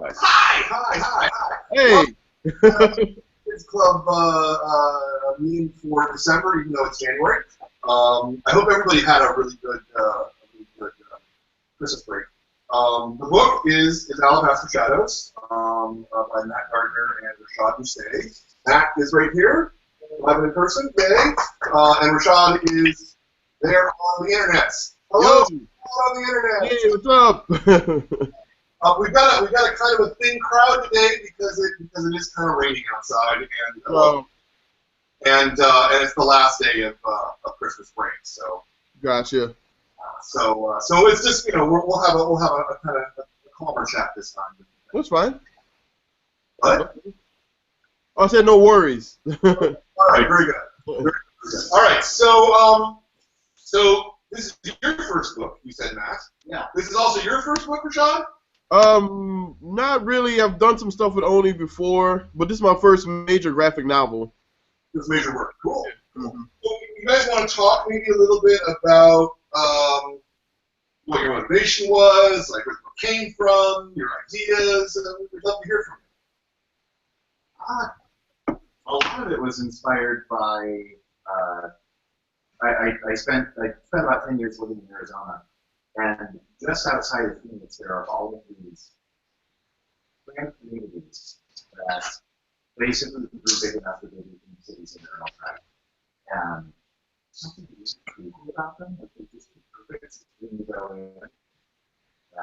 Hi. Hey. Kids Club meeting for December, even though it's January. I hope everybody had a really good Christmas break. The book is Alabaster Shadows by Matt Gardner and Rashad Doucet. Matt is right here, live in person today, and Rashad is there on the internet. Hello, on the internet. Hey, what's up? We've got a kind of a thin crowd today because it is kind of raining outside, and it's the last day of Christmas break. So gotcha. So it's just we'll have a kind of a calmer chat this time. That's fine. What? I said no worries. All right, very good. Very good. All right, so this is your first book, you said, Matt. Yeah. This is also your first book, Rashad? Not really. I've done some stuff with Oni before, but this is my first major graphic novel. This is major work. Cool. Mm-hmm. So you guys want to talk maybe a little bit about what your motivation was, like where the book came from, your ideas, and we'd love to hear from you. A lot of it was inspired by. I spent about 10 years living in Arizona, and just outside of Phoenix, there are all of these planned communities that basically grew big enough that they became cities in their own right. And something really cool about them, like they just perfect when you go in. I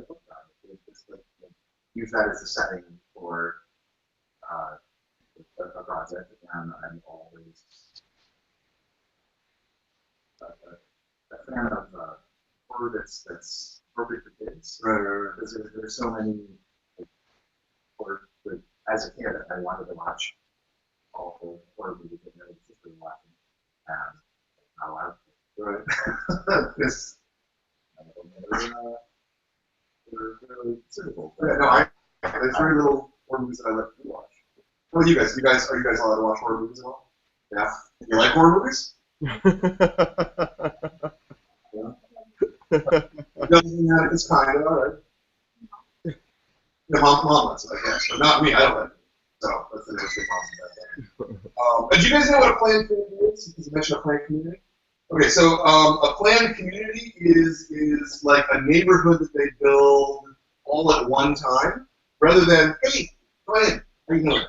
looked on it. Just like use that as a setting for a project, and I'm always a fan of horror that's appropriate for kids. Right. Because there's so many horror. As a kid, I wanted to watch all the horror movies that I was just watching, and not allowed to. Right. This. They're really suitable. Yeah, no, there's very little horror movies that I like to watch. What about you guys? Are you guys allowed to watch horror movies at all? Yeah. You like horror movies? Yeah. It's kind of alright. Yeah, mom lets it, I guess, but not me. I don't like it. So that's the interesting mom. But do you guys know what a planned community is? Because you mentioned a planned community. Okay, so a planned community is like a neighborhood that they build all at one time, rather than hey, go ahead, how you doing?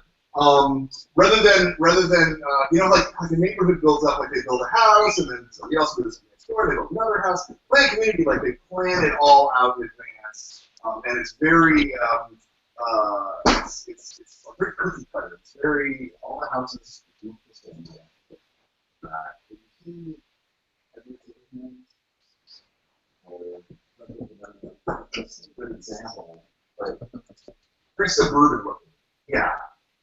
Rather than like a neighborhood builds up, like they build a house and then somebody else moves next door, they build another house. Planned community, like they plan it all out in advance, and it's very it's very cookie cutter. It's very all the houses look the same. Just a good example, but very suburban looking. Yeah,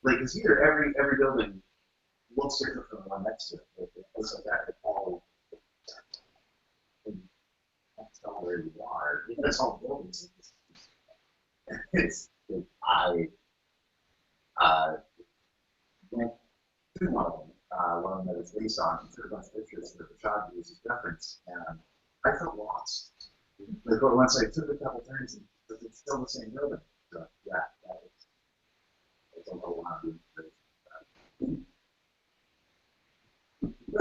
like it's here. Every building looks different from the one next to it. Like it's like that. It's all that's not where you are. That's all buildings. I went to one of them that it's based on, and took a bunch of pictures that Rashad uses reference, and I felt lost. Like once I took a couple turns, and it's still the same building. So yeah, that was a little lot of inspiration.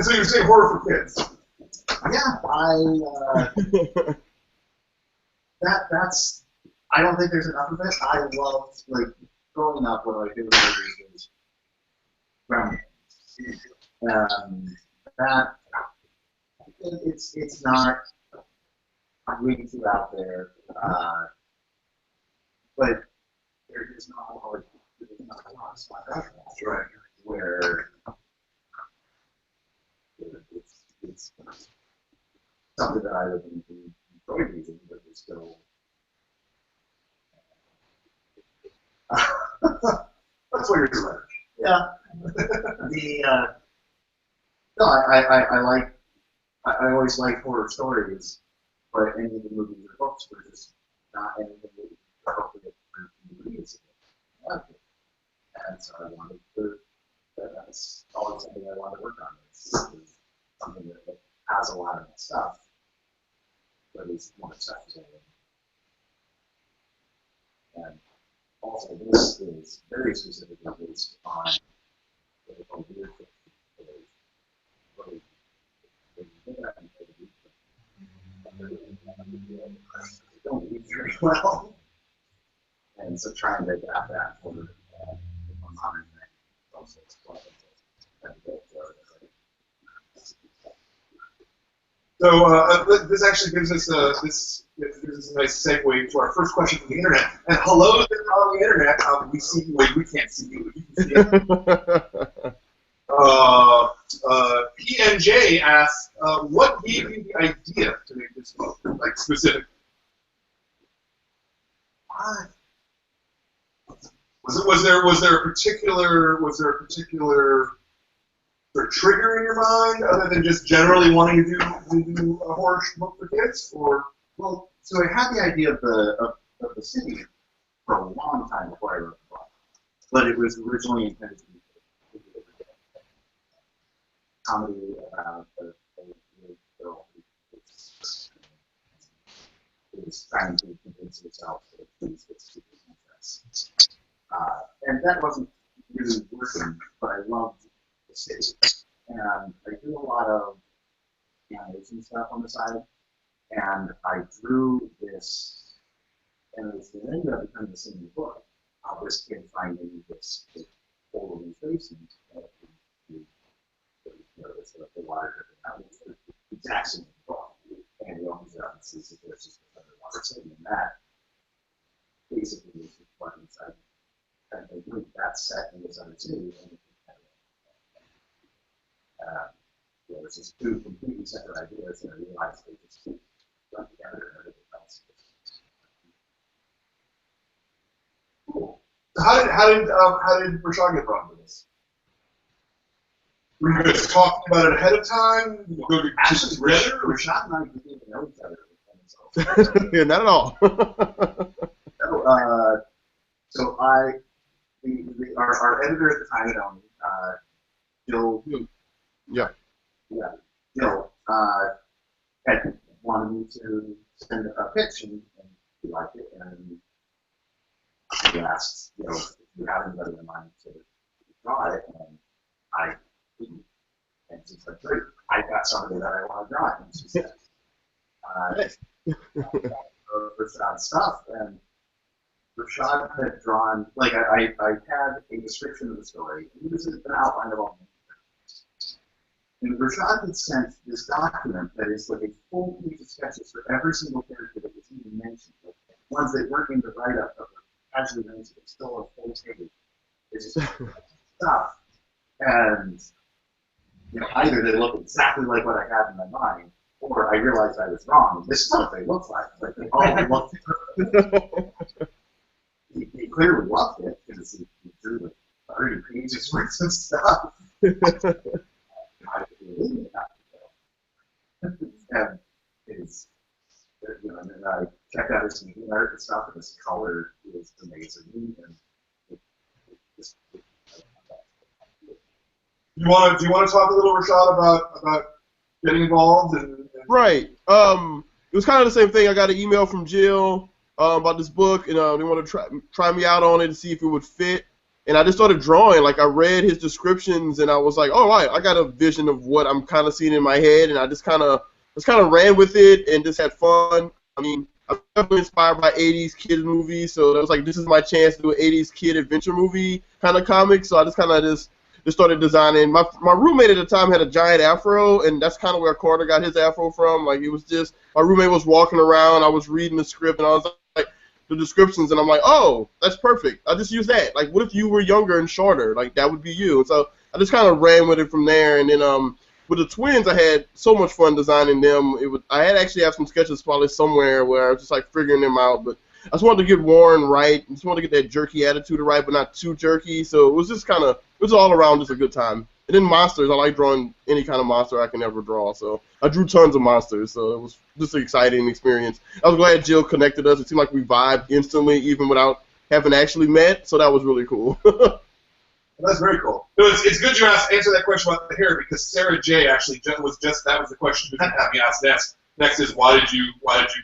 So you're saying horror for kids? Yeah, that's. I don't think there's enough of it. I loved growing up. One of my favorite movies was Groundhog. That it's not way too out there, but there's not a lot of spots right where it's something that I would enjoy reading, but there's still. That's what you're doing. Yeah. No, I always like horror stories, but any of the movies or books were just not anything that was appropriate for movies. And so I wanted to. That's always something I want to work on. It's something that has a lot of stuff, but is more accessible. And also, this is very specifically based on what they call weird stories. They don't read very well. And so trying to adapt that for more modern thing also So this actually gives us a nice segue to our first question from the internet. And hello there on the internet. We see you. Wait, we can't see you. But you can see it. PNJ asks, what gave you the idea to make this book, like specifically? Why? Was there a particular sort of trigger in your mind, other than just generally wanting to do a horror book for kids, or? Well, so I had the idea of the city for a long time before I wrote the book, but it was originally intended to be a comedy about a girl who is trying to convince herself that she's the super princess. And that wasn't really working, but I loved the city. And I do a lot of animation stuff on the side, and I drew this, and it ended up becoming the same book of this kid finding this hole in his basement. The water dripping out. It's the exact same book. And he opens it up and sees that there's just underwater city, and that basically is what inside. And they group that set in this other city, and it was just two completely separate ideas, and I realized they just run together and everything else. Cool. So how did Rashad get brought into this? Were you guys talking about it ahead of time? Actually, Rashad and I didn't even know each other. Yeah, not at all. So our editor at the time at ONI, Jill. Jill had wanted me to send a pitch, and he liked it, and he asked, if you have anybody in mind to draw it, and I didn't. And she's like, great, I got somebody that I want to draw it. And she said, Rashad stuff, and Rashad had drawn, like, I had a description of the story, and this is an outline of all the characters. And Rashad had sent this document that is like a full page of sketches for every single character that was even mentioned. Like, ones that weren't in the write-up that were casually mentioned, it's still a full page. It's just stuff. And either they look exactly like what I had in my mind, or I realized I was wrong, and this is what they look like. Like, they all look perfect. He clearly loved it, because he drew like 30 pages worth of stuff. I really and his, and then I checked out his media art and stuff, and his color is amazing. And Do you want to talk a little, Rashad, about getting involved and Right. It was kind of the same thing. I got an email from Jill about this book, and they wanted to try me out on it to see if it would fit. And I just started drawing. Like, I read his descriptions, and I was like, all right, I got a vision of what I'm kind of seeing in my head, and I just kind of ran with it and just had fun. I mean, I'm definitely inspired by 80s kid movies, so it was like, this is my chance to do an 80s kid adventure movie kind of comic. So I just kind of just started designing. My roommate at the time had a giant afro, and that's kind of where Carter got his afro from. Like, it was just, my roommate was walking around, I was reading the script, and I was like, the descriptions, and I'm like, oh, that's perfect. I just use that. Like, what if you were younger and shorter? Like, that would be you. And so I just kind of ran with it from there. And then with the twins, I had so much fun designing them. I had actually have some sketches probably somewhere where I was just like figuring them out. But I just wanted to get Warren right. I just wanted to get that jerky attitude right, but not too jerky. So it was just kind of, it was all around just a good time. And then monsters, I like drawing any kind of monster I can ever draw. So I drew tons of monsters, so it was just an exciting experience. I was glad Jill connected us. It seemed like we vibed instantly, even without having actually met, so that was really cool. That's very cool. It's good you answer that question about the hair, because Sarah J actually that was the question you didn't have me ask next. Next is why did you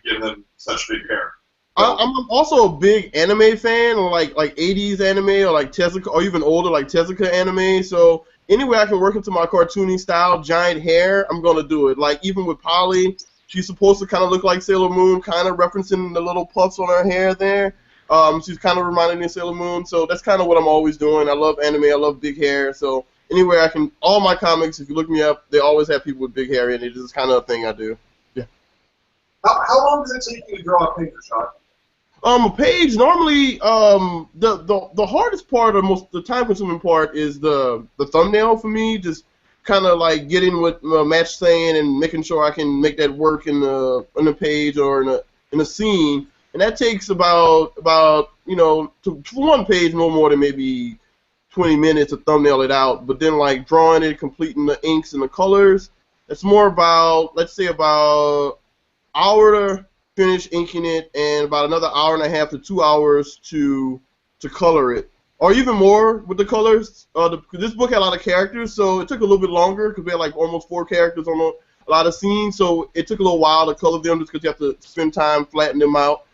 give them such big hair? I'm also a big anime fan, like 80s anime or like Tezuka, or even older like Tezuka anime. So anyway, I can work into my cartoony style, giant hair, I'm gonna do it. Like even with Polly, she's supposed to kind of look like Sailor Moon, kind of referencing the little puffs on her hair there. She's kind of reminding me of Sailor Moon, so that's kind of what I'm always doing. I love anime, I love big hair, so anywhere I can, all my comics, if you look me up, they always have people with big hair in it. It's kind of a thing I do. Yeah. How long does it take you to draw a page, Rashad? A page normally, the hardest part or most the time consuming part is the thumbnail for me. Just kind of like getting what Matt's saying and making sure I can make that work in the page or in a scene, and that takes about for one page no more than maybe 20 minutes to thumbnail it out. But then like drawing it, completing the inks and the colors, it's more about, let's say, about hour to finish inking it, and about another hour and a half to 2 hours to color it, or even more with the colors. This book had a lot of characters, so it took a little bit longer because we had like almost 4 characters on a lot of scenes, so it took a little while to color them just because you have to spend time flattening them out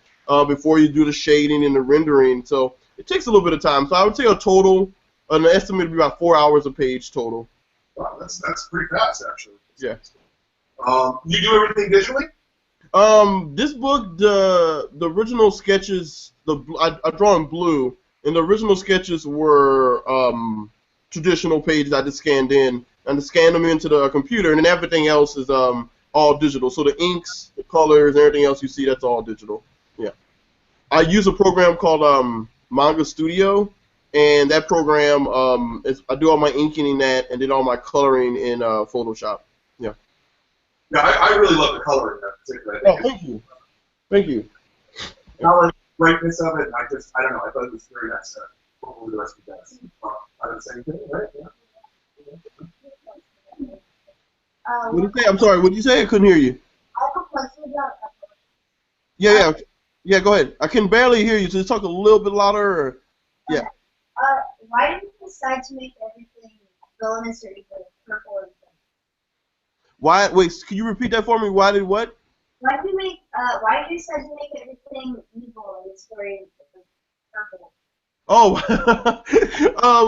before you do the shading and the rendering. So it takes a little bit of time. So I would say an estimate would be about 4 hours a page total. Wow, that's pretty fast actually. Yeah. You do everything digitally? This book, the original sketches, I draw in blue, and the original sketches were traditional pages I just scanned in, and just scanned them into the computer, and then everything else is all digital. So the inks, the colors, and everything else you see, that's all digital. Yeah. I use a program called Manga Studio, and that program I do all my inking in that, and then all my coloring in Photoshop. Yeah. Yeah, I really love the coloring in that particular. Oh, thank you. Thank you. Color, brightness of it, I don't know, I thought it was very nice. Hopefully the rest of you guys. I didn't say anything, right? Yeah. What did you say? I'm sorry, what did you say? I couldn't hear you. I have a question about Yeah, go ahead. I can barely hear you, so just talk a little bit louder. Or, yeah. why did you decide to make everything villainous or evil, purple or pink? Why? Wait, can you repeat that for me? Why did what? Why did you decide to make everything evil in the story purple? Oh,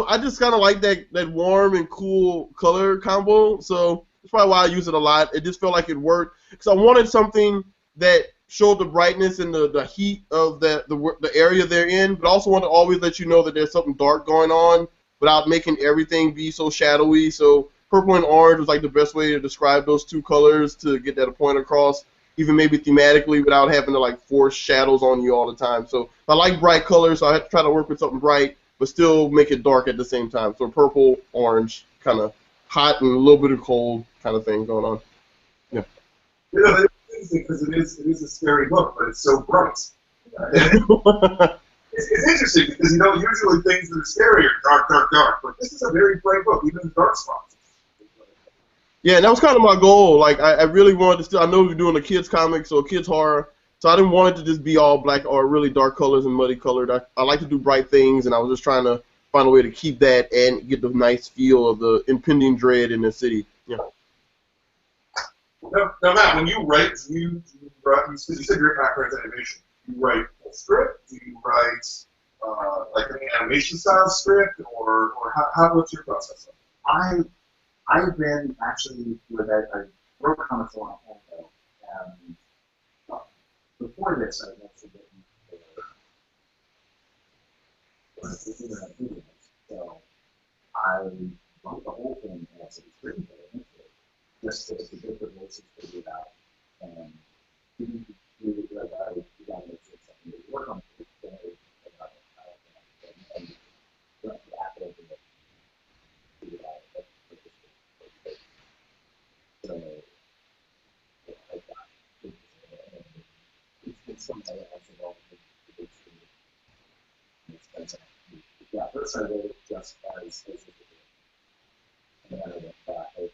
I just kind of like that warm and cool color combo, so that's probably why I use it a lot. It just felt like it worked, because I wanted something that showed the brightness and the heat of the area they're in, but also want to always let you know that there's something dark going on without making everything be so shadowy. So purple and orange was like the best way to describe those two colors to get that point across, even maybe thematically without having to like force shadows on you all the time. So I like bright colors, so I have to try to work with something bright, but still make it dark at the same time. So purple, orange, kind of hot and a little bit of cold kind of thing going on. Yeah. You know, it's interesting because it is a scary book, but it's so bright. It's interesting because usually things that are scary are dark, dark, dark, but this is a very bright book, even in dark spots. Yeah, and that was kind of my goal. Like, I really wanted to still, I know we're doing a kids comic, so a kids horror, so I didn't want it to just be all black or really dark colors and muddy colored. I like to do bright things, and I was just trying to find a way to keep that and get the nice feel of the impending dread in the city. Yeah. Now Matt, when you write, you said your background's animation. Do you write a script? Do you write like an animation style script, or what's your process? I've been actually I wrote comics a long time ago, and before this I was actually getting so I wrote the whole thing as a screenplay, just to get the voices figured out, and didn't do like I got to make sure something to work on it, and the apple figured out. So I got it's something else involved with the expensive. Yeah, first I wrote it just as and then I went back over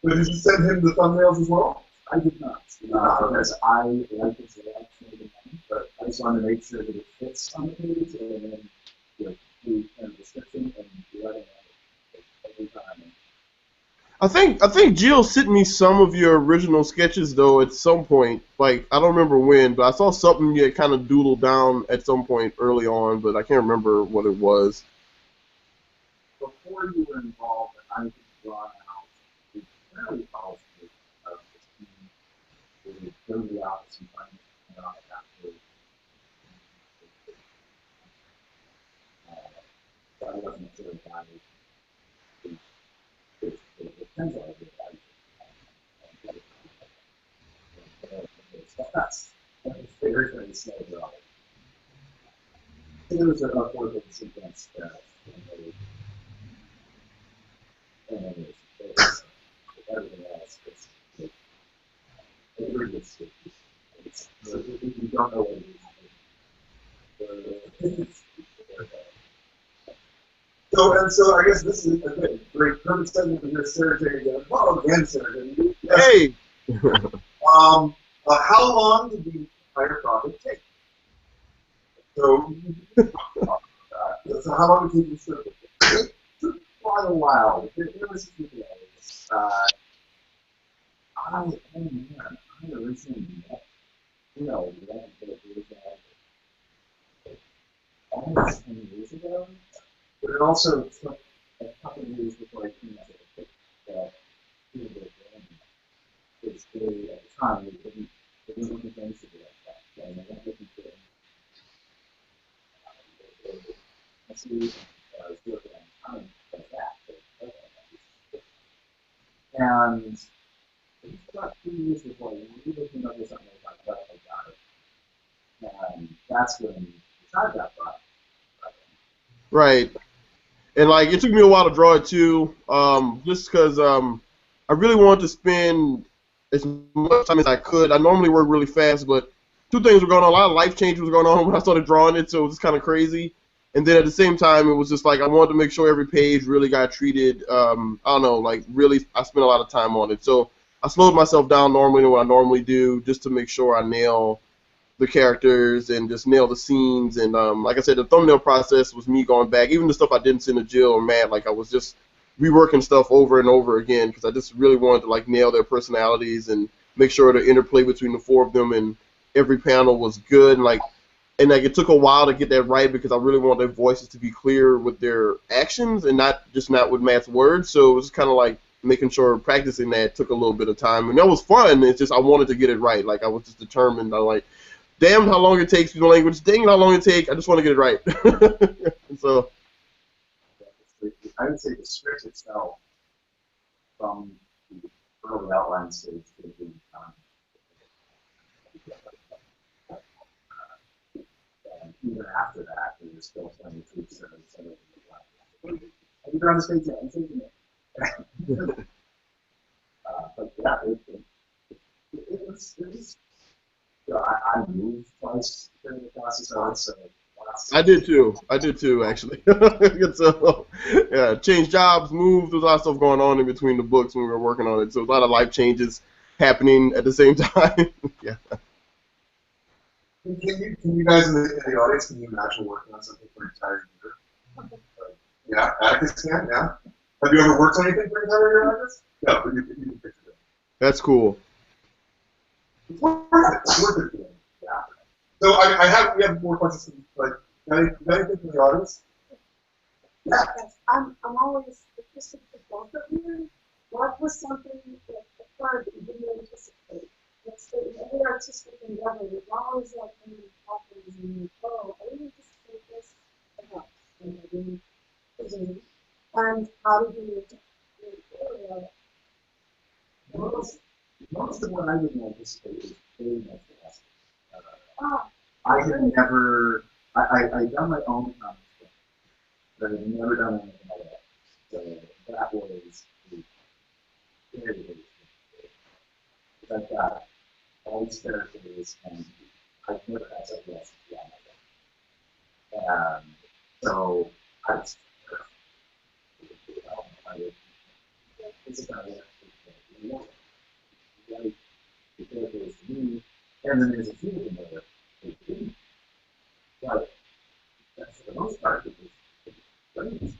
But did you send him the thumbnails as well? I did not. Because I like the selection of the money, but I just wanted to make sure that it fits on the page, and then we can I think Jill sent me some of your original sketches though at some point. Like I don't remember when, but I saw something you had kind of doodled down at some point early on, but I can't remember what it was. Before you were involved, I was drawn out a fairly powerful of this team. They would go to the office and find it on it after. So I wasn't sure if I was the pencil I did. That's very, very slow drawing. There was a portable sequence that and everything else is very good stuff. You don't know what it is. So I guess this is a great perfect segment for your surgery again. Well, again, surgery. Hey. How long did the entire project take? So, so how long did you surgery? It took quite a while. It was I originally met almost 10 years ago, but it also took a couple of years before I came out with that because they, at the time, they didn't look things to be like that. And they weren't looking for it. I was working on time like that. And it was about 2 years before I really came up with something like that. I got it. And that's when the child got brought. Right. And like it took me a while to draw it too, just because I really wanted to spend as much time as I could. I normally work really fast, but two things were going on. A lot of life changes were going on when I started drawing it, so it was kind of crazy. And then at the same time, it was just like I wanted to make sure every page really got treated. I don't know, like really, I spent a lot of time on it. So I slowed myself down normally than what I normally do, just to make sure I nail the characters and just nail the scenes. And like I said, the thumbnail process was me going back, even the stuff I didn't send to Jill or Matt. Like I was just reworking stuff over and over again because I just really wanted to like nail their personalities and make sure the interplay between the four of them and every panel was good. And like it took a while to get that right because I really wanted their voices to be clear with their actions and not with Matt's words. So it was kind of like making sure practicing that took a little bit of time, and that was fun. It's just I wanted to get it right. Like I was just determined. I like. Damn how long it takes for the language. Dang how long it takes. I just want to get it right. So. I would say the script itself, from the early outline stage to the and even after that, there was still plenty of tweaks that are sort of have you drawn this page yet? I'm taking it. But yeah, it was I moved twice during the process on, so I did too, actually. So, yeah, changed jobs, moved. There's a lot of stuff going on in between the books when we were working on it. So a lot of life changes happening at the same time. Yeah. Can you guys in the audience, can you imagine working on something for an entire year? Yeah, Atticus can, yeah. Have you ever worked on anything for an entire year, Atticus? No, but you can picture it. That's cool. It's worth it. It's worth it. Yeah. So we have more questions. Like, anything from the audience? Yeah. Yes, I'm always interested in both of you. What was something that occurred that you didn't anticipate? Let's say in every artistic endeavor, there's always like when you happens and you go, I didn't anticipate this, perhaps, and I didn't presume. And how did you most of what I didn't anticipate was very much fast. I had never, I done my own comics, but I had never done anything like that. So that was very, very good. I've got all these characters, and I've never had something else to do on my own. So I was, it's about it. Like the characters to me, and then there's a few of them that are didn't. But that's for the most part because great.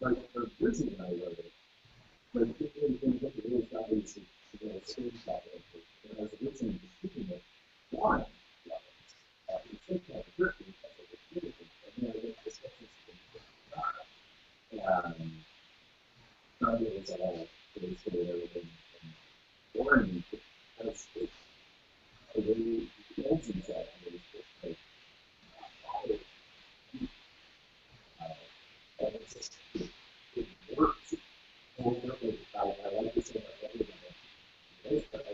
Like think that the first thing that's a good thing, and then I think this not it was all basically everything boring because it's the way he builds himself is just like and it's just it works. I like to say that everything but I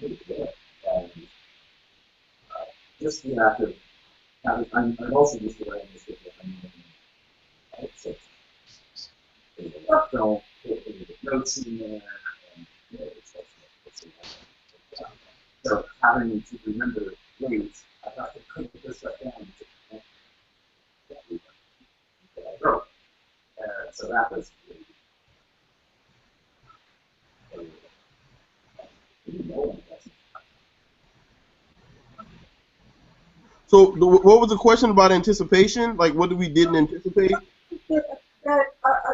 really good. And just the act of I'm also used to writing this with so there's a rough film, there's notes in there, and so having to remember dates, I have to put this stuff down that I wrote. So that was really So what was the question about anticipation? Like, what we didn't anticipate? That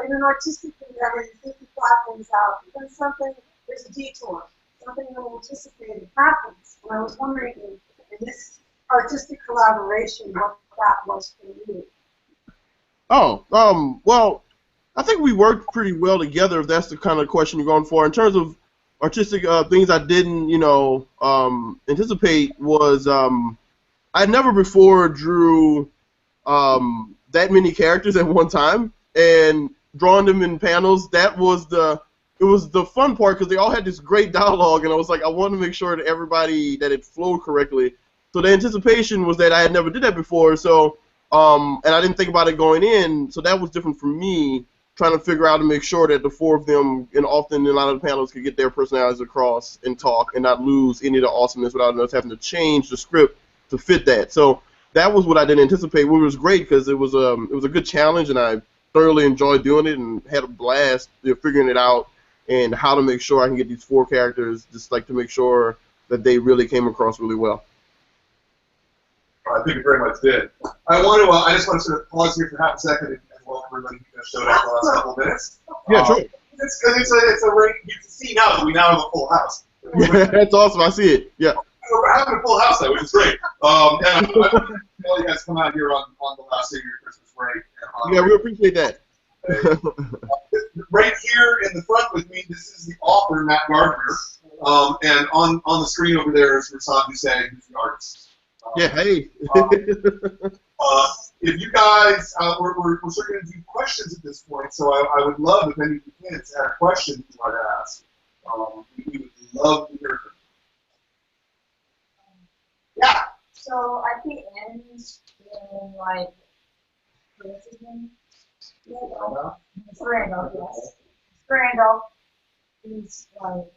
in an artistic endeavor, you think you plot things out, but then there's a detour, something unanticipated happens. And I was wondering in this artistic collaboration, what that was for you. Oh, well, I think we worked pretty well together, if that's the kind of question you're going for. In terms of artistic things I didn't, anticipate was I never before drew that many characters at one time, and drawing them in panels, it was the fun part because they all had this great dialogue, and I was like, I wanted to make sure that that it flowed correctly. So the anticipation was that I had never did that before, so and I didn't think about it going in, so that was different for me, trying to figure out to make sure that the four of them, and often in a lot of the panels, could get their personalities across and talk and not lose any of the awesomeness without us having to change the script to fit that. So that was what I didn't anticipate, which was great because it was a good challenge, and I thoroughly enjoyed doing it and had a blast figuring it out and how to make sure I can get these four characters, just like to make sure that they really came across really well. I think it very much did. I just want to sort of pause here for half a second and welcome everybody who showed up the last couple of minutes. Yeah, sure. It's a rate you can see now that we now have a full house. That's awesome. I see it. Yeah. We're having a full house though, which is great. And I all you guys come out here on the last day of your Christmas break. Yeah, we appreciate that. Right here in the front with me, this is the author, Matt Gardner. And on the screen over there is Rashad Doucet, who's the artist. Yeah, hey. If you guys, we're sort of going to do questions at this point, so I would love if any of you kids had a question you want to ask. We would love to hear from you. Yeah. So at the end, when like, what's his name? Randolph, yes. Randolph is like,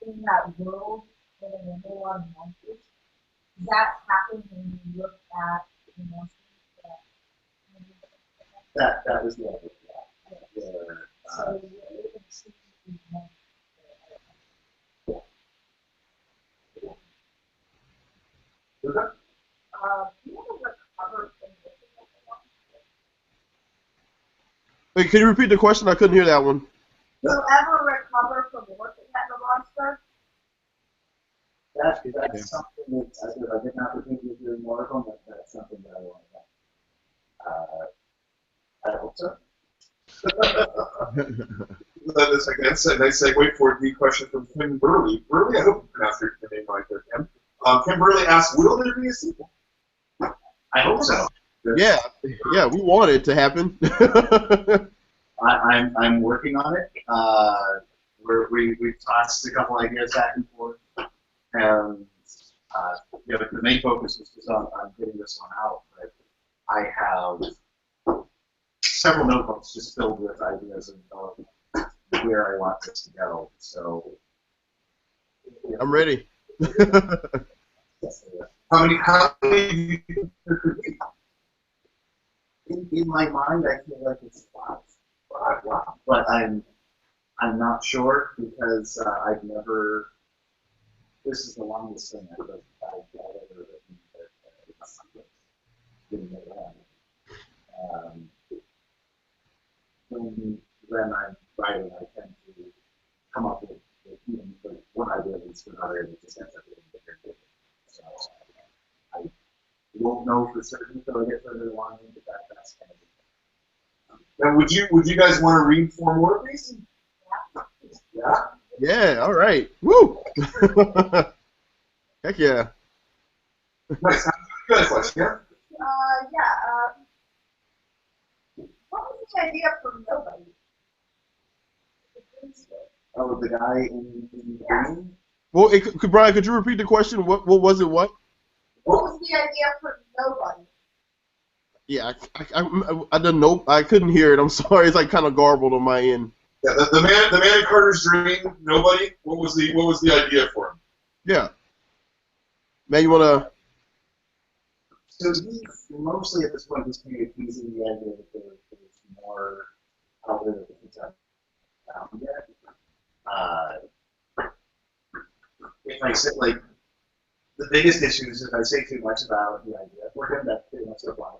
in that world where there's a whole lot of monsters. Does that happen when you look at the monsters? that was the other So you're able to see these monsters. Do you ever recover from looking at the monsters? Wait, can you repeat the question? I couldn't hear that one. Do you ever recover from looking at the monster? That's something that I get an opportunity to do more of them. That's something that I want to I hope so. That's like a nice segue for the question from Kim Burley. Burley, I hope you pronounced your name right there, Kim. Kim Burley asked, will there be a sequel? I hope so. Yeah, we want it to happen. I'm working on it. We've tossed a couple ideas back and forth, and the main focus is just on getting this one out. But I have several notebooks just filled with ideas of where I want this to go. So I'm ready. How many do you think there could be? In my mind, I feel like it's five. Wow. But I'm not sure because I've never. This is the longest thing I've ever written. Didn't get around. When I'm writing, I tend to come up with even it's another that just ends up being bigger and bigger. So I won't know for certain until I get further along, but that's kind of it. Now, would you guys want to read 4 more of these? Yeah. Yeah. All right. Woo. Heck yeah. Nice. You guys like yeah? What was the idea from nobody? Oh, the guy in the game? Well, Brian, could you repeat the question? What was it? What? What was the idea from nobody? Yeah, I didn't know. I couldn't hear it. I'm sorry. It's like kind of garbled on my end. Yeah. The man in Carter's dream. Nobody. What was the idea for him? Yeah. Man, you wanna? So he's mostly at this point he's kind of teasing the idea that there's more out there that he's not found yet. If I say like the biggest issue is if I say too much about the idea for him, that's pretty much the blind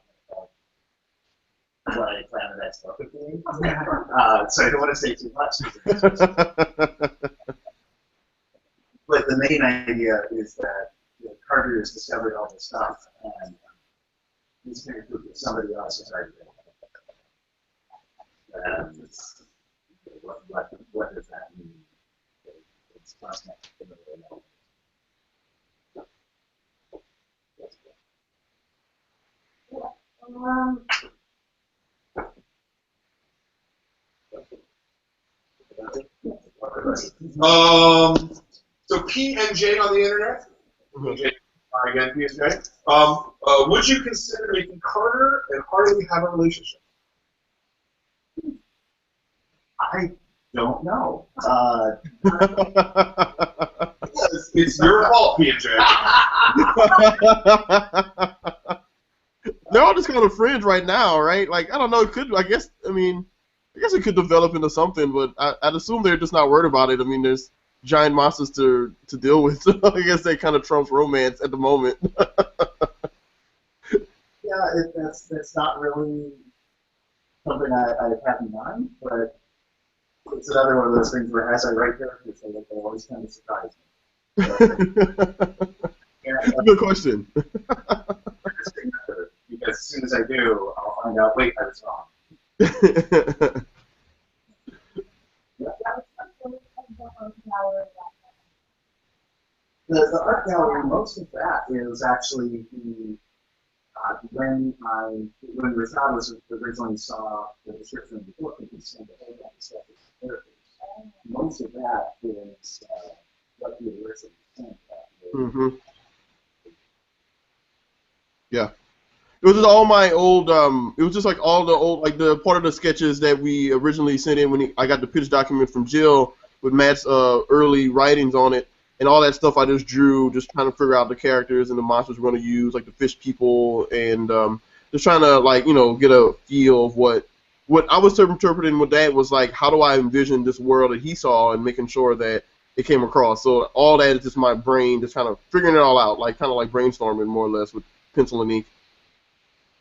what I plan the next book with me. So I don't want to say too much. But the main idea is that Carter has discovered all this stuff, and he's going to prove that somebody else has already been. And what does that mean? It's constant. So P and J on the internet. PJ, again, P and J. Would you consider making Carter and Harley have a relationship? I don't know. It's your fault, P and J. They're all just kind of friends right now, right? Like I don't know. It could. I guess it could develop into something, but I'd assume they're just not worried about it. I mean, there's giant monsters to deal with. So I guess that kind of trumps romance at the moment. Yeah, that's not really something I have in mind, but it's another one of those things where as I write characters, they always kind of surprise me. That's a good question. Because as soon as I do, I'll find out, wait, I was wrong. The art gallery, most of that is actually when Rashad was originally saw the description of the book and he sent a whole bunch of stuff to the characters. Most of that is what he originally sent. Mm-hmm. Yeah. It was just all my old, it was just like all the old, like the part of the sketches that we originally sent in when I got the pitch document from Jill with Matt's early writings on it, and all that stuff I just drew, just trying to figure out the characters and the monsters we're going to use, like the fish people, and just trying to, like, you know, get a feel of what I was interpreting with that was like, how do I envision this world that he saw and making sure that it came across. So all that is just my brain just kind of figuring it all out, like kind of like brainstorming more or less with pencil and ink.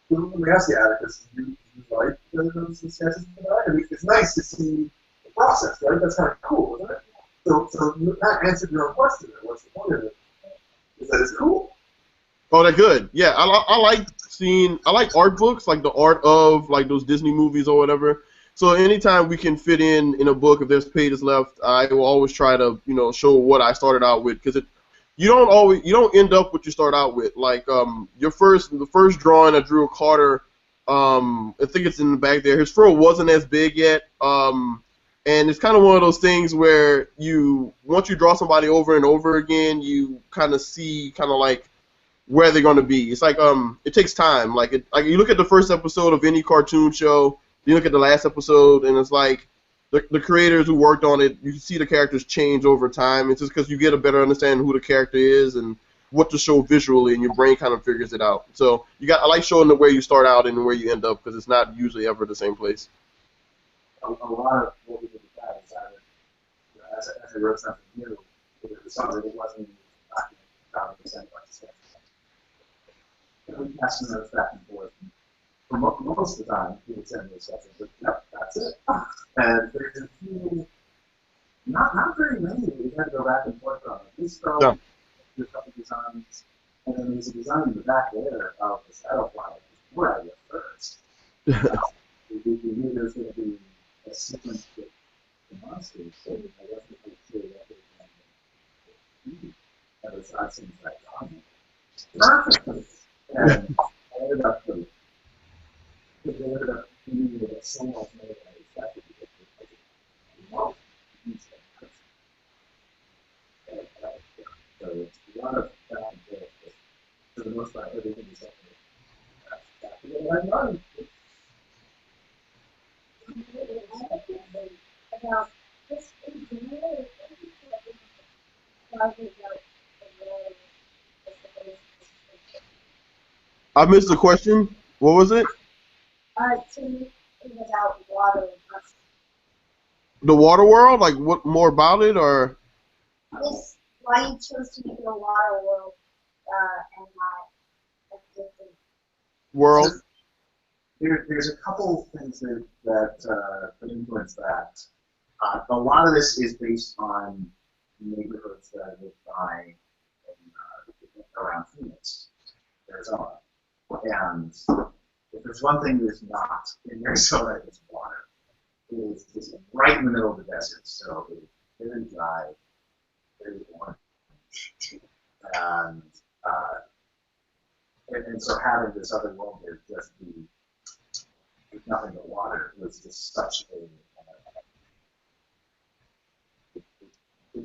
Let me ask you, Atticus, you like those sketches tonight? I mean, it's nice to see the process, right? That's kind of cool, isn't it? So you not answered your own question. What's the point of it? Is that it's cool? Oh, they're good. Yeah, I like art books, like the art of like those Disney movies or whatever. So anytime we can fit in a book, if there's pages left, I will always try to, you know, show what I started out with, because you don't end up what you start out with. Like the first drawing I drew of Carter, I think it's in the back there. His fur wasn't as big yet, and it's kind of one of those things where once you draw somebody over and over again, you kind of see kind of like where they're going to be. It's like it takes time. Like you look at the first episode of any cartoon show, you look at the last episode, and it's like the creators who worked on it, you can see the characters change over time. It's just because you get a better understanding of who the character is and what to show visually, and your brain kind of figures it out. So I like showing the where you start out and where you end up, because it's not usually ever the same place. A lot of what we did with that is as I wrote something new, it was something that wasn't documented 100% we passed notes back and forth. For most of the time, he would send me a session, but yep, that's it. And there's a few, not very many that we had to go back and forth on. this felt Yeah. a couple designs, and then there's a design in the back there of the shadow fly. We're at it first. We knew there was going to be a sequence with the monsters, so I wasn't quite sure what they were going to do. That was not seems like perfect. And I ended up being with so much more than I expected to get to. So it's a lot of back and forth. For the most part, everything is up there. About this in general, project like the role I missed the question. What was it? to me, it was about water. The water world? Like what more about it or This, why you chose to make it a water world and not a different. world? There's a couple things that influence that. A lot of this is based on neighborhoods that I live by around Phoenix, Arizona. And if there's one thing that's not in Arizona, it's water. It's right in the middle of the desert, so it's very dry, very warm. And, and so having this other world there just be with nothing but water was just such a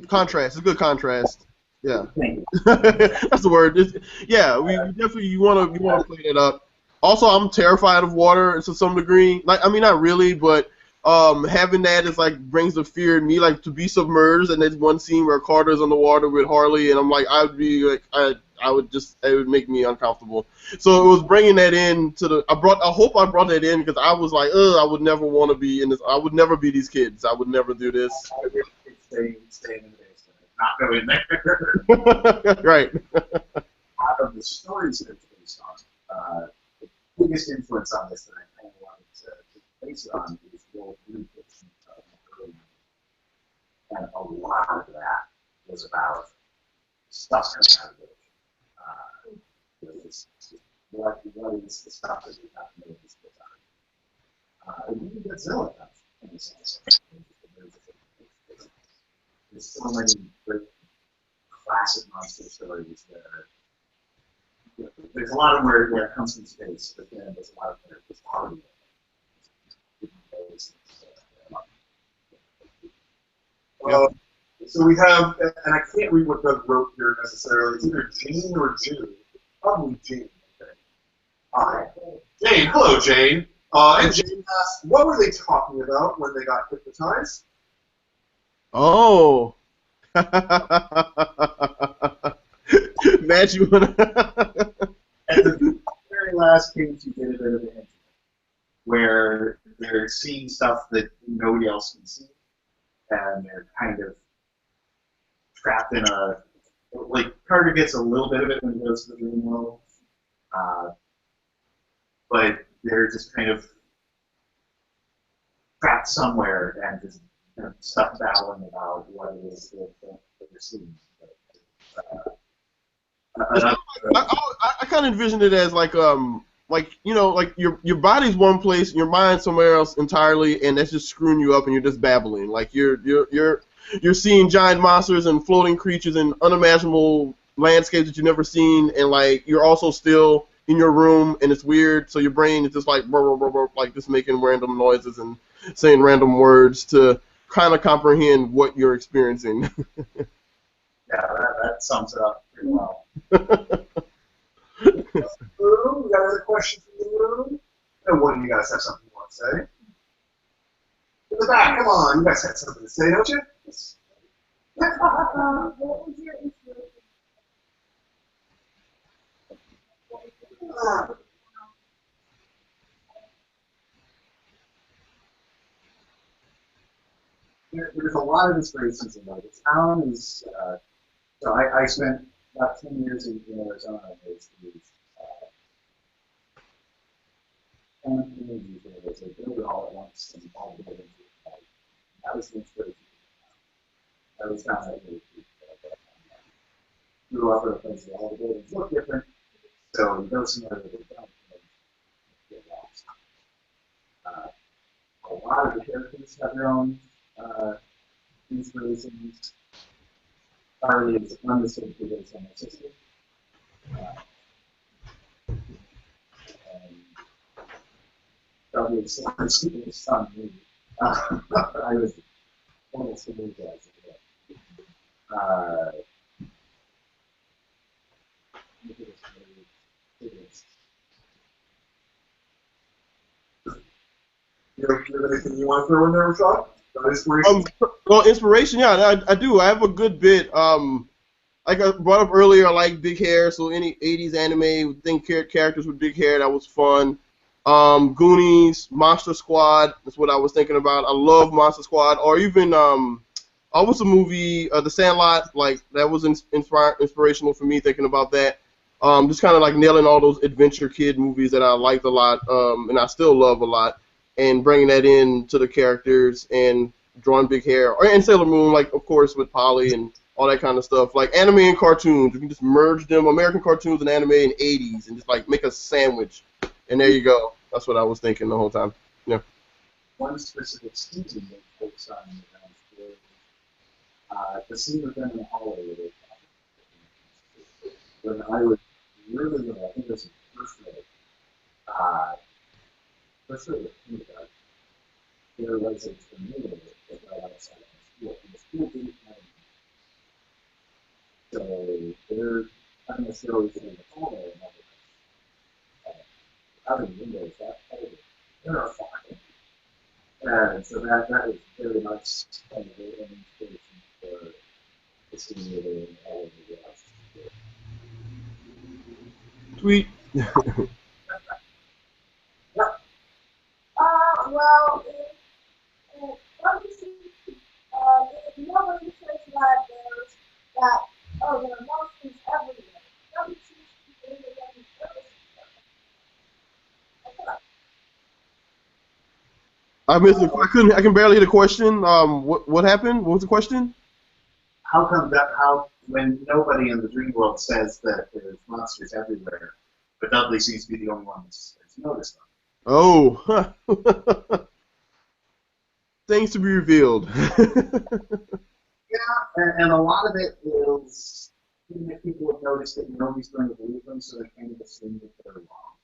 Contrast. It's a good contrast. Yeah. thing. That's the word. Yeah, we definitely you wanna play that up. Also, I'm terrified of water to some degree. Like, I mean, not really, but having that is like brings the fear in me. Like to be submerged, and there's one scene where Carter's on the water with Harley, and I'm like, I'd be like, I would just, it would make me uncomfortable. So it was bringing that in to the. I hope I brought that in because I was like, I would never want to be in this. I would never be these kids. I would never do this. I wish they'd stay in the basement, not go in there. Right. Out of the stories that it's based on, the biggest influence on this that I kind of wanted to base it on is the old blue fiction of the early 90s. And a lot of that was about stuff coming out of it. What is the stuff that we have to make this out of? Even Godzilla comes from this also. There's so many great classic monster stories that are. There's a lot of where it comes from space, but then there's a lot of where it's already. So we have, and I can't read what Doug wrote here necessarily. It's either Jane or June. Probably Jane. Okay. Hi. Jane. Hello, Jane. And Jane asked, what were they talking about when they got hypnotized? Oh. Matt, you wanna? At the very last case, you get a bit of a hint where they're seeing stuff that nobody else can see, and they're kind of trapped in a. Like Carter gets a little bit of it when he goes to the dream world, but they're just kind of trapped somewhere and just stuck battling about what it is that they're seeing. I kind of envisioned it as like you know, like your body's one place, your mind's somewhere else entirely, and that's just screwing you up, and you're just babbling. Like you're seeing giant monsters and floating creatures and unimaginable landscapes that you've never seen, and like you're also still in your room, and it's weird. So your brain is just like burr, burr, burr, burr, like just making random noises and saying random words to kind of comprehend what you're experiencing. Yeah, that sums it up pretty well. Room? We got another question from the room? No, one of you guys have something you want to say? In the back, come on. You guys have something to say, don't you? What was your inspiration? There's a lot of inspirations in there. The town is, so I spent about 10 years in Arizona. There's these town communities there. They build it all at once and all the buildings. That was the inspiration. That was kind of really cool. grew up in a place where all the buildings look different, so you go somewhere that they don't get lost. A lot of the characters have their own inspirations. Harley is unmistakably based on my sister. And probably the same son, maybe. I was almost a little guy. You have anything you want to throw in there, Rashad? Got inspiration? Well, inspiration, yeah, I do. I have a good bit. Like I brought up earlier, I like big hair, so any 80s anime would think characters with big hair, that was fun. Goonies, Monster Squad, that's what I was thinking about. I love Monster Squad, or even, what's the movie, The Sandlot, like, that was inspirational for me thinking about that. Just kind of like nailing all those adventure kid movies that I liked a lot, and I still love a lot, and bringing that in to the characters, and drawing big hair. And Sailor Moon, like, of course, with Polly and all that kind of stuff. Like anime and cartoons, you can just merge them, American cartoons and anime in the 80s, and just like make a sandwich. And there you go. That's what I was thinking the whole time. Yeah. One specific scene that folks on the scene with them in the hallway where when I was really little, I think it was in first grade, kindergarten, there was a tornado that right outside of the school, and the school didn't have any. So they're not necessarily sitting in the hallway and all that. Out of the windows, that was terrifying. And so that was very much kind of an inspiration for the scene where they were all over the house. Tweet. Well, obviously, nobody says that there's that, oh, there are monsters everywhere. Nobody seems to be doing any service. I missed it. I can barely hear the question. What happened? What was the question? How come when nobody in the dream world says that there's monsters everywhere, but Dudley seems to be the only one that's noticed them? Oh, things to be revealed. Yeah, and a lot of it is even if people have noticed that nobody's going to believe them, so they kind of assume that they're wrong.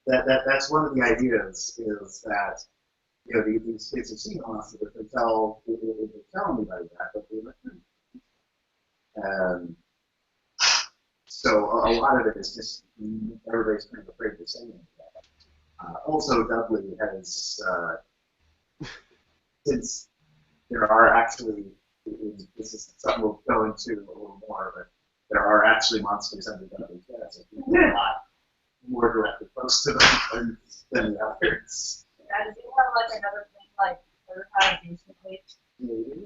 That's one of the ideas is that these kids have seen monsters, but they tell anybody that, but they listen. So a lot of it is just everybody's kind of afraid to say anything. Also, Dudley has, since there are actually, this is something we'll go into a little more, but there are actually monsters under Dudley's bed, so people are not more directly close to them than the others. Does he have like another thing, like certified basically?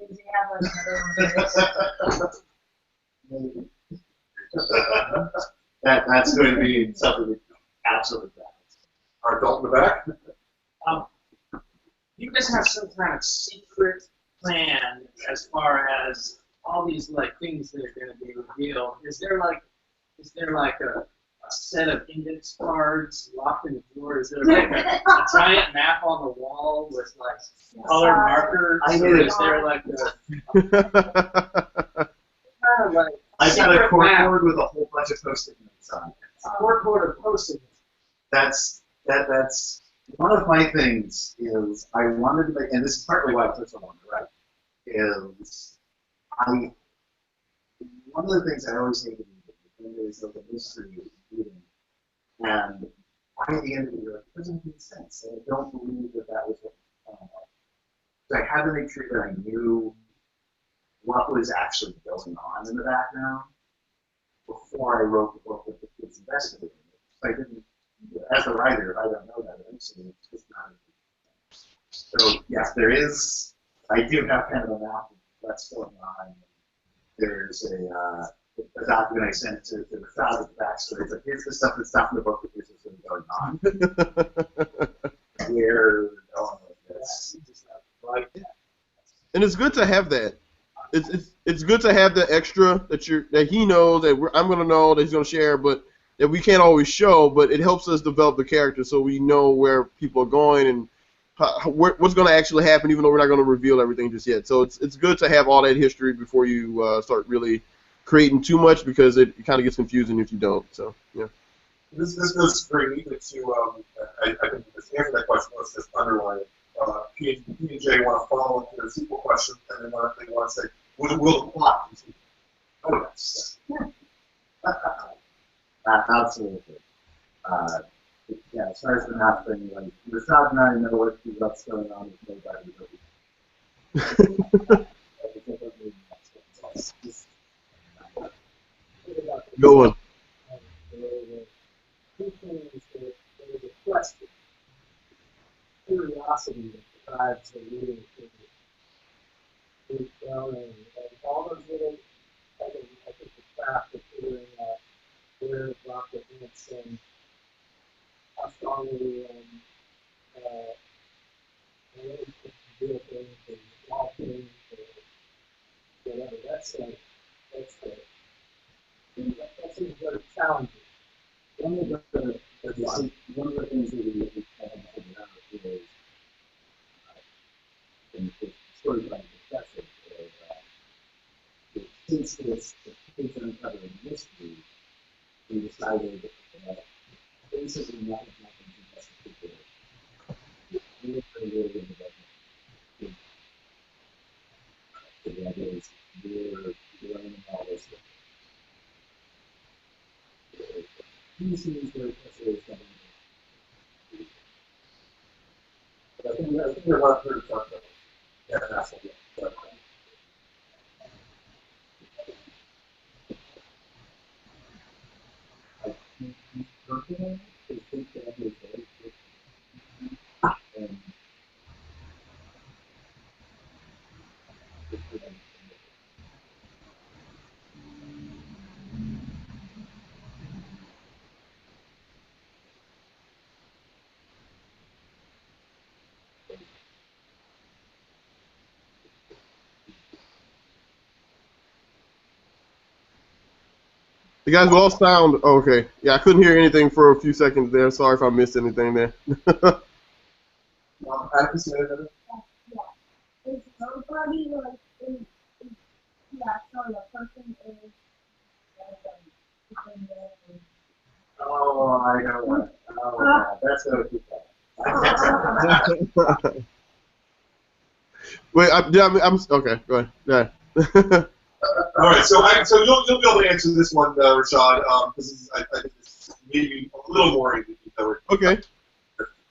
Does he have like another one? Maybe. That's going to be something we absolutely got. Our adult in the back? You guys have some kind of secret plan as far as all these like things that are going to be revealed. Is there like a set of index cards locked in the drawer? Is there like a giant map on the wall with like colored markers? Is there like I've got a corkboard with a whole bunch of post-it notes on it. A corkboard of post-it notes. That's one of my things is I wanted to make, and this is partly why I took so long to write, is one of the things I always hated is like a mystery reading, and by the end of the year, it doesn't make sense. I don't believe that was what was going on. So I had to make sure that I knew what was actually going on in the background before I wrote the book with the kids investigating it. So I didn't, as a writer, I don't know that eventually. It's just not. So yes, there is. I do have kind of a map of what's going on. There's a document I sent to the crowd with the backstory. It's like, here's the stuff that's not in the book, but here's what's really going on. We're going with this. And it's good to have that. it's good to have the extra that he knows that I'm gonna know that he's gonna share, but that we can't always show. But it helps us develop the character so we know where people are going and what's gonna actually happen, even though we're not gonna reveal everything just yet. So it's good to have all that history before you start really creating too much because it kind of gets confusing if you don't. So yeah. This goes very neatly to, I think this answer that question was just underline it. P and J want to follow up to the sequel question, and they want to say, will the plot continue? Oh, yes. Absolutely. Yeah, as far as the math thing, like, Rashad and I know what's going on with nobody, but Go on. Two things that there was a question, curiosity that drives the reading to keep going, and all those little, I think the craft of figuring out where Rocket hits and how strongly do things and small things or whatever. That seems very challenging. one of the things that we have figured out is in the storytelling discussion is since this is uncovering mystery, we decided that basically not as much as investigate it. We were creative in the that is we're learning all this stuff. Pieces very necessarily something. But I think we're not here to talk about it. Yeah, that's what we have. Personally, I think that is very good. And You guys will all sound okay. Yeah, I couldn't hear anything for a few seconds there. Sorry if I missed anything there. I can say that. Yeah. Is nobody like yeah, sorry, a person is oh, I know what. Oh, God, that's okay. Wait, I'm okay. Go ahead. Yeah. All right, so you'll be able to answer this one, Rashad, because I think it's maybe a little more easy to cover. Okay.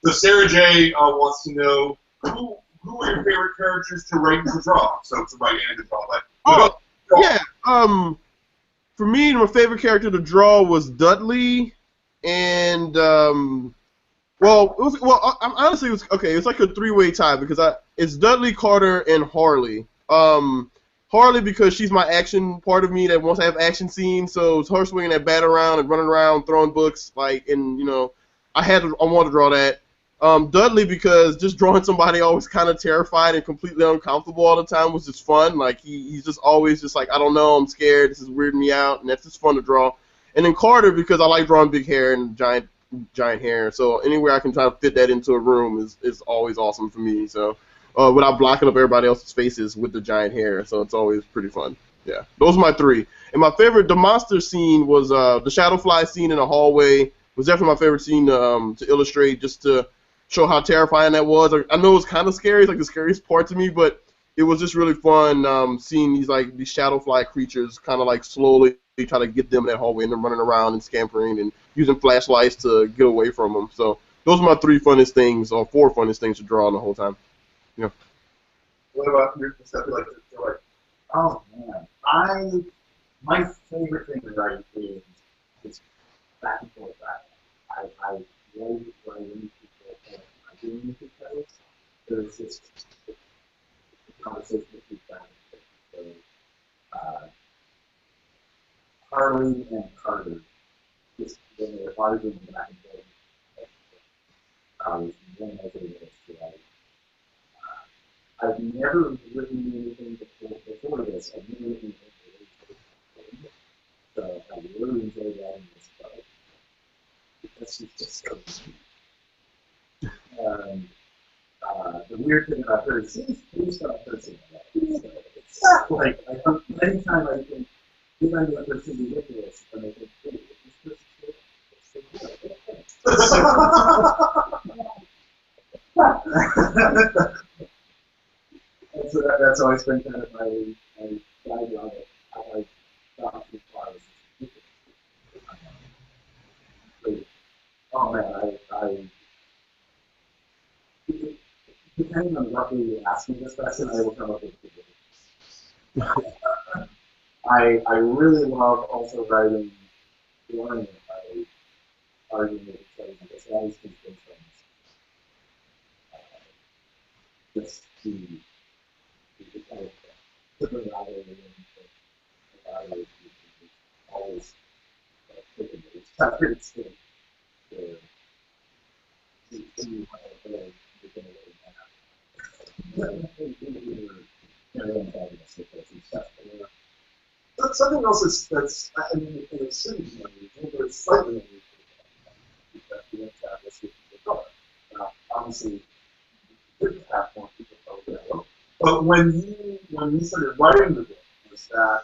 So Sarah J wants to know who are your favorite characters to write and to draw? So to write and to draw. Yeah. For me, my favorite character to draw was Dudley, and honestly, it was okay. It's like a three-way tie because it's Dudley, Carter, and Harley. Harley because she's my action part of me that wants to have action scenes. So it's her swinging that bat around and running around, throwing books, and I wanted to draw that. Dudley because just drawing somebody always kind of terrified and completely uncomfortable all the time was just fun. Like he's just always just like, I don't know, I'm scared. This is weirding me out, and that's just fun to draw. And then Carter because I like drawing big hair and giant hair. So anywhere I can try to fit that into a room is always awesome for me. So. Without blocking up everybody else's faces with the giant hair, so it's always pretty fun. Yeah, those are my three. And my favorite, the monster scene was the Shadowfly scene in the hallway. Was definitely my favorite scene to illustrate, just to show how terrifying that was. I know it was kind of scary, it's like the scariest part to me, but it was just really fun seeing these Shadowfly creatures kind of like slowly try to get them in that hallway and then running around and scampering and using flashlights to get away from them. So those are my three funnest things, or four funnest things to draw the whole time. Yeah. What about your stuff you like to enjoy? Oh man, my favorite thing to write is back and forth back. I love writing people and arguing with each other. There's this conversation with each other. So, Harley and Carter, just when they were arguing back and forth, one of my favorites to write. I've never written anything before this. I've never written anything. So I really enjoyed writing this book because she's just so sweet. And the weird thing about her is she's not a person like that. It's like, anytime I think, did I know this is ridiculous? And I think, hey, this person's good. And so that's always been kind of my guide on it. How I thought through flowers. Oh man, depending on what you ask me this question, I will come up with it. I really love also writing learning by arguing with each other because that is convincing. Just to kind of put it out there and always thinking that it's tough to something else that's I mean, it shouldn't be unusual, but it's slightly unusual that we have to have this with people of color. Obviously, we could have more people of color. But when you started writing the book, was that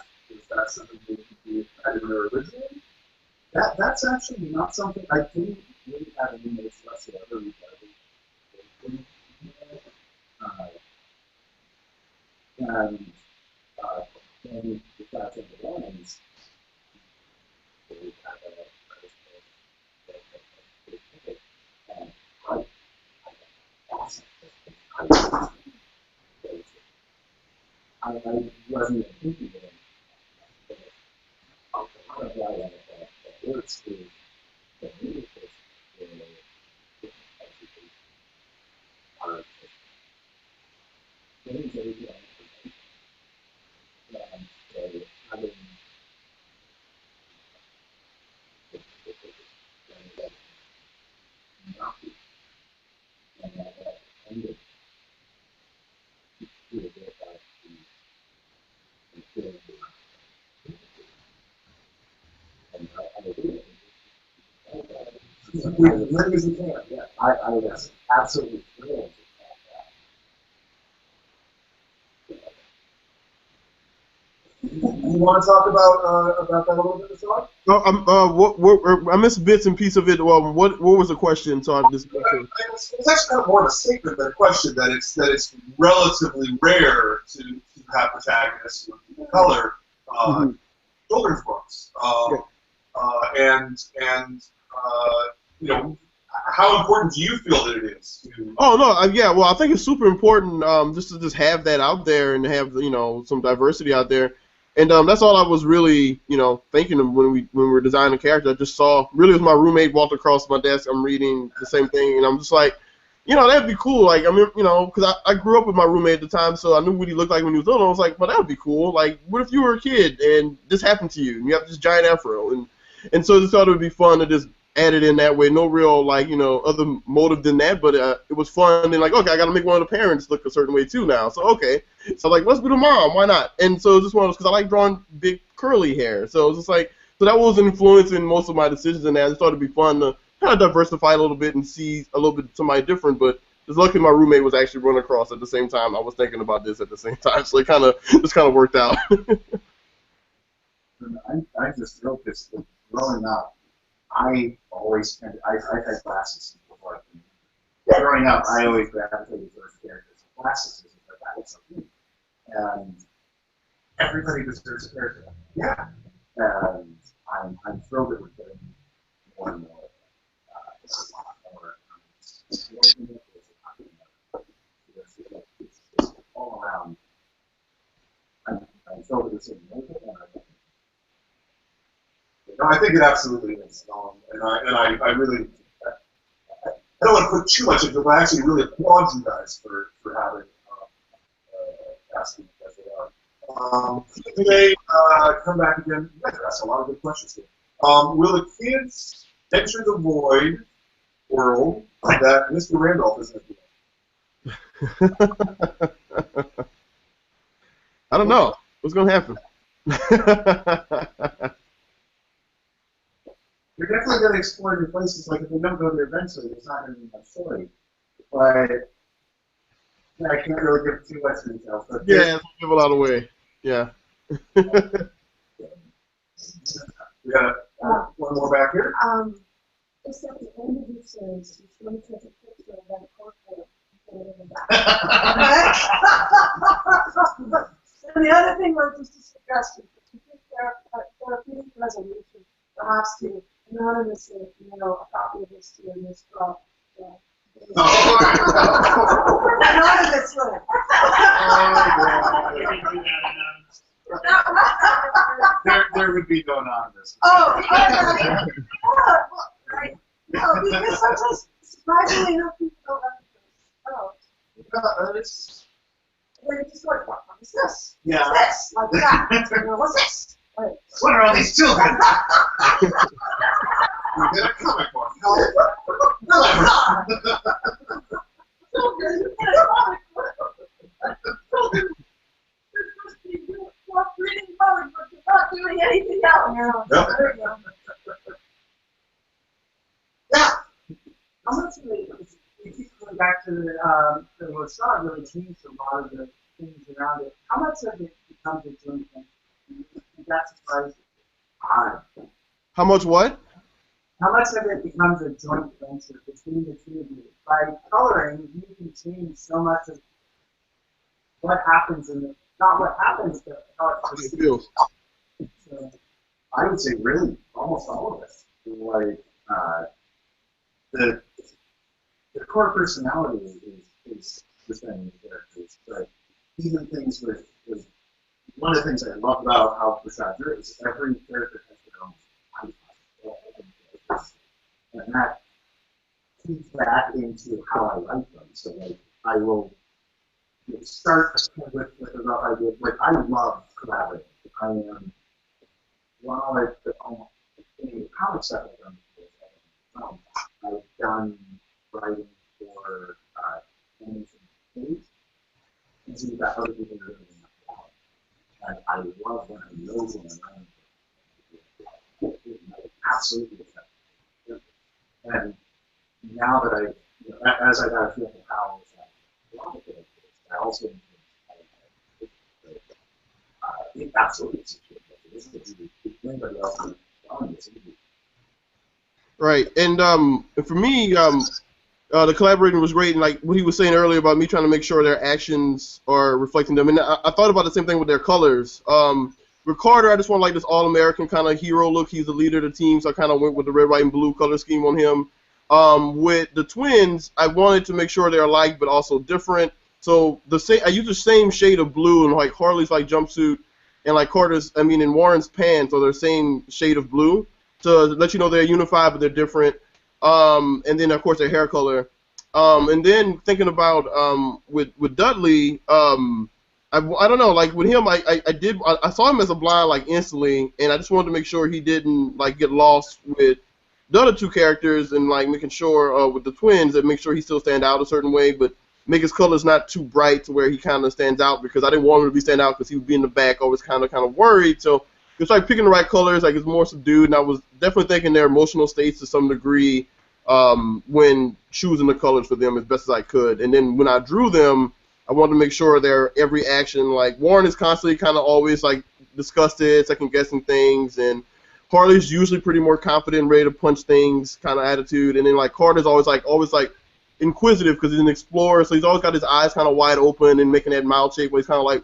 something that you had in there originally? That's actually not something I didn't really have any notes whatsoever regarding. And when the class of the lines, we have I wasn't thinking of it. I'm glad that works to the music are things that we can having and that ended to a bit about the and I do it. As many as we can, yeah. I was absolutely thrilled. You want to talk about that a little bit as well? No, I missed bits and pieces of it. What was the question? So I just. It's actually kind of more of a statement than a question that it's relatively rare to have protagonists with color children's books, and you know. How important do you feel that it is? Oh no, yeah. Well, I think it's super important just to have that out there and have some diversity out there, and that's all I was really thinking of when we were designing characters. I just saw as my roommate walked across my desk, I'm reading the same thing, and I'm just like, that'd be cool. Like because I grew up with my roommate at the time, so I knew what he looked like when he was little. I was like, well, that would be cool. Like, what if you were a kid and this happened to you and you have this giant afro, and so I just thought it would be fun to just added in that way, no real other motive than that, but it was fun and okay, I got to make one of the parents look a certain way too now. So so let's be the mom, why not? And so just one of those because I like drawing big curly hair, so it's just so that was influencing most of my decisions in that. I just thought it'd be fun to kind of diversify a little bit and see a little bit somebody different, but just lucky my roommate was actually running across at the same time. I was thinking about this at the same time, so it just kind of worked out. I just wrote this growing up. I always I've had glasses before. Growing up, I always gravitated towards characters with glasses because that was something. And everybody deserves a character. Yeah. And I'm thrilled that we're getting more and more. It's a lot more. It's all around. I'm thrilled that it's in the market, and No, I think it absolutely is, and I really I don't want to put too much into it, but I actually really applaud you guys for having asking as they are. Today, come back again. You guys asked a lot of good questions here. Will the kids enter the void world that Mr. Randolph is in? I don't know. What's gonna happen? You're definitely going to explore new places. Like if we don't go there eventually, there's not going to be much story. But I can't really give too much detail. But Yeah, give a lot away. Yeah. We got one more back here. Just at the end of your series, you should take a picture of that portrait and put it in the back. And the other thing was just a suggestion, if you think therapeutic resolution, perhaps to anonymously mail a copy of this to your Miss Trump. Anonymously. there would be no anonymous. Right. No, because sometimes surprisingly enough people don't recognize. They just like, what's this? Yeah. What's this? Like that. What's this? Right. What are all these children? We did a comic book. Reading comic books without doing anything else. Yep. There you go. Yeah. How much of it is, you keep going back to the Rashad really changed a lot of the things around it. How much of it becomes a joint venture? That surprised you? How much what? How much of it becomes a joint venture between the two of you? By coloring, you can change so much of what happens in the, not what happens, but how it's perceived. Feels. So, I would say really almost all of it. Like the core personality is the same in the characters, but even things with one of the things I love about how Rashad drew is every character has their own style. And that feeds back into how I write them. So like I will start with a rough idea. Like I love collaborating. I am while I've in the comic stuff I've done before, I've done writing for animation movies, and so you've got other people doing that. And I love when I know when I'm writing. Absolutely effective. And now that as I got a feel for how it I also it absolutely is. This is anybody else on this. Right, and for me, the collaborating was great, and like what he was saying earlier about me trying to make sure their actions are reflecting them, and I thought about the same thing with their colors. With Carter, I just want like this all-American kind of hero look. He's the leader of the team, so I kind of went with the red, white, and blue color scheme on him. With the twins, I wanted to make sure they're alike but also different. So I used the same shade of blue in like Harley's like jumpsuit and like in Warren's pants, or their same shade of blue to let you know they're unified but they're different. And then of course their hair color. And then thinking about with Dudley, I don't know, like with him, I saw him as a blind like instantly, and I just wanted to make sure he didn't like get lost with the other two characters, and like making sure with the twins that make sure he still stand out a certain way, but make his colors not too bright to where he kind of stands out, because I didn't want him to be stand out because he would be in the back, always kind of worried. So it's like picking the right colors, like it's more subdued, and I was definitely thinking their emotional states to some degree when choosing the colors for them as best as I could. And then when I drew them, I wanted to make sure their every action, like Warren is constantly kind of always like disgusted, second guessing things, and Harley's usually pretty more confident, ready to punch things kind of attitude, and then like Carter's always like inquisitive because he's an explorer, so he's always got his eyes kind of wide open and making that mouth shape where he's kind of like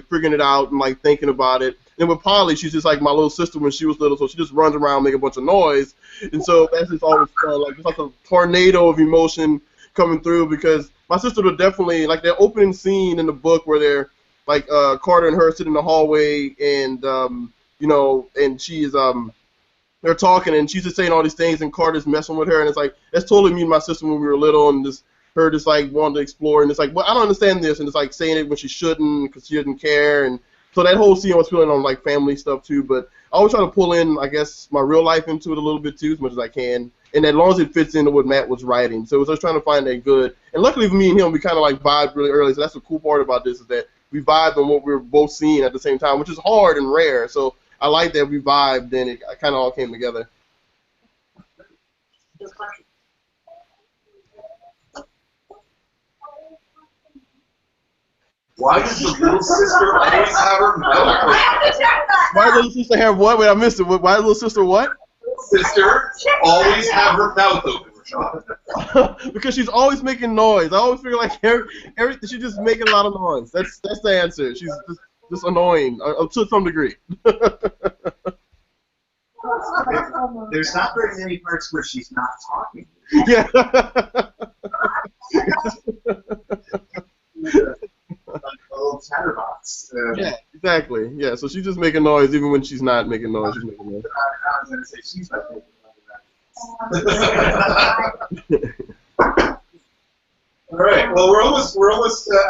figuring it out and like thinking about it. And with Polly, she's just like my little sister when she was little, so she just runs around, make a bunch of noise, and so that's just always fun. Like it's like a tornado of emotion coming through, because my sister would definitely like their opening scene in the book where they're like Carter and her sit in the hallway, and and she's they're talking, and she's just saying all these things, and Carter's messing with her, and it's like that's totally me and my sister when we were little, and just her just like wanting to explore, and it's like, well, I don't understand this, and it's like saying it when she shouldn't because she didn't care, and so that whole scene was feeling on like family stuff too. But I always try to pull in, I guess, my real life into it a little bit too, as much as I can. and as long as it fits into what Matt was writing. So I was just trying to find that good. And luckily for me and him, we kind of like vibed really early. So that's the cool part about this is that we vibed on what we were both seeing at the same time, which is hard and rare. So I like that we vibed and it kind of all came together. Why does the little sister always have her mouth? Why does little sister have what? Wait, I missed it. Why does little sister what? Sister always have her mouth open, Rashad. Because she's always making noise. I always feel like she's just making a lot of noise. That's the answer. She's just annoying to some degree. There's not very many parts where she's not talking. Yeah. A little chatterbox. Yeah, exactly. Yeah, so she's just making noise even when she's not making noise. She's making noise. I was going to say she's not making noise. All right. Well, we're almost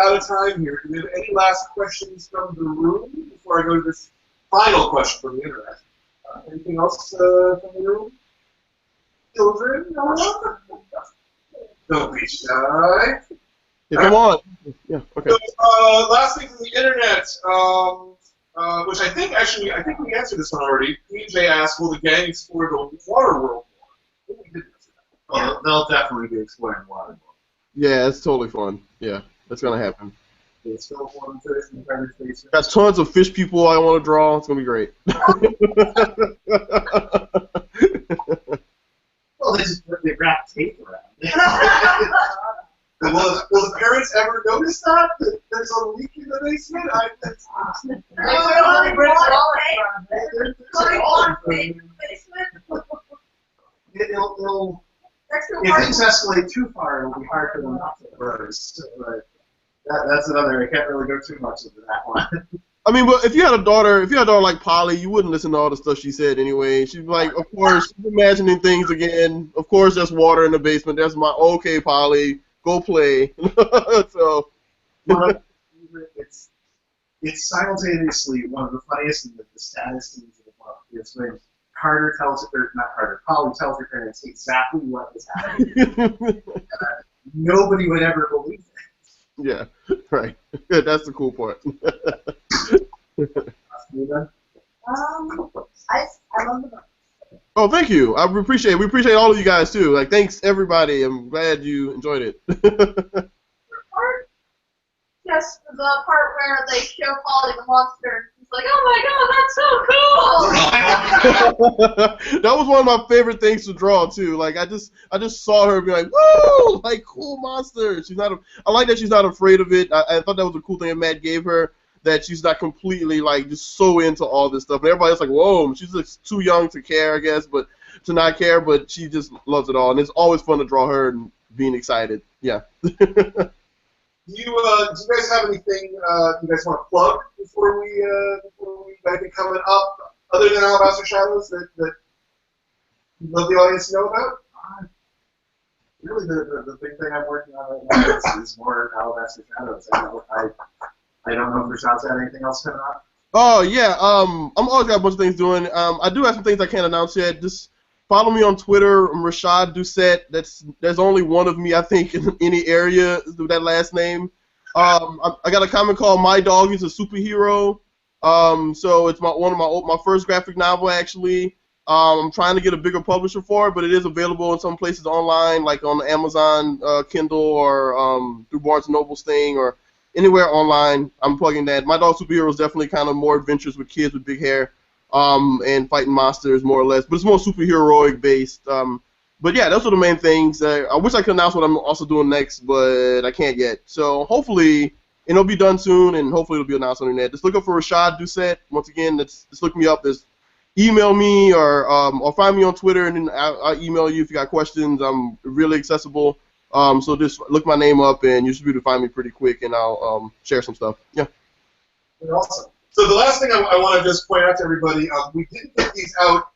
out of time here. Do we have any last questions from the room before I go to this final question from the internet? Anything else from the room? Children? No? Don't be shy. Yeah, come on. Yeah. Okay. So, last thing from the internet, which I think we answered this one already. PJ asked, "Will the gang explore the water world more?" I think we did answer that. Yeah, they'll definitely be exploring water world. Yeah, it's totally fun. Yeah, that's gonna happen. It's still one fish in the Predator's basement. Got tons of fish people I want to draw. It's gonna be great. Well, they wrap tape around it. Will the parents ever notice that there's a leak in the basement? If things escalate too far, it'll be hard for them not to burst. But that's another. I can't really go too much into that one. I mean, but if you had a daughter like Polly, you wouldn't listen to all the stuff she said anyway. She'd be like, of course, she's imagining things again. Of course, there's water in the basement. That's my okay, Polly. Go play. So. It's simultaneously one of the funniest and the saddest things in the book. It's when Polly tells her parents exactly what is happening. Nobody would ever believe it. Yeah, right. That's the cool part. I love the book. Oh, thank you. I appreciate it. We appreciate all of you guys too. Like, thanks everybody. I'm glad you enjoyed it. Yes, the part where they show Polly the monster. It's like, oh my god, that's so cool! That was one of my favorite things to draw too. Like I just saw her be like, woo, like cool monster. I like that she's not afraid of it. I thought that was a cool thing that Matt gave her, that she's not completely like just so into all this stuff. And everybody's like, whoa, she's just too young to care, I guess, but to not care, but she just loves it all. And it's always fun to draw her and being excited. Yeah. Do you guys have anything you guys want to plug before we got anything coming up other than Alabaster Shadows that you'd love the audience to know about? Really, the big thing I'm working on right now is more Alabaster Shadows. I don't know if Rashad's got anything else coming up. Oh yeah, I'm always got a bunch of things doing. I do have some things I can't announce yet. Just follow me on Twitter. I'm Rashad Doucet. There's only one of me, I think, in any area with that last name. I got a comic called My Dog is a Superhero. So it's one of my first graphic novel actually. I'm trying to get a bigger publisher for it, but it is available in some places online, like on the Amazon Kindle or through Barnes & Noble's thing or anywhere online. I'm plugging that. My Dog Superhero is definitely kind of more adventures with kids with big hair. And fighting monsters, more or less, but it's more superheroic based. But yeah, those are the main things. I wish I could announce what I'm also doing next, but I can't yet. So hopefully, it'll be done soon, and hopefully it'll be announced on the internet. Just look up for Rashad Doucet. Once again, just look me up. Just email me or find me on Twitter, and then I'll email you if you got questions. I'm really accessible. So just look my name up, and you should be able to find me pretty quick, and I'll share some stuff. Yeah. Awesome. So the last thing I want to just point out to everybody, we didn't get these out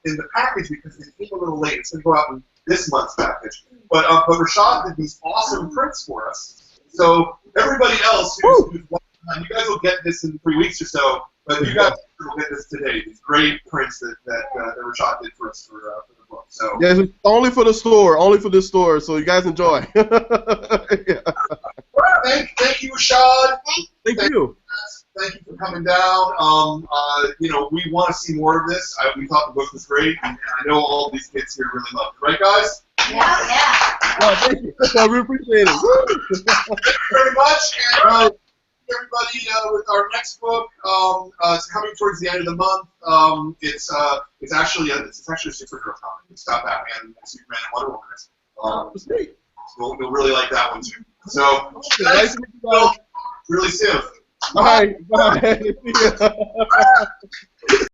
in the package because they came a little late. It's going to go out in this month's package. But Rashad did these awesome prints for us. So everybody else who's watching, you guys will get this in 3 weeks or so, but you guys will get this today. These great prints that Rashad did for us for the book. So Yes, it's only for the store, only for this store. So you guys enjoy. Yeah. thank you, Rashad. Thank you. Thank you for coming down. You know, we want to see more of this. We thought the book was great, and I know all these kids here really loved it. Right, guys? Yeah. Oh, thank you. I really appreciate it. Woo! Thank you very much. And everybody, with our next book, it's coming towards the end of the month. It's actually a superhero comic. It's got Batman and Superman and Wonder Woman. Sweet. You'll really like that one too. So, Nice to meet you guys. really soon. Bye. Bye. See ya.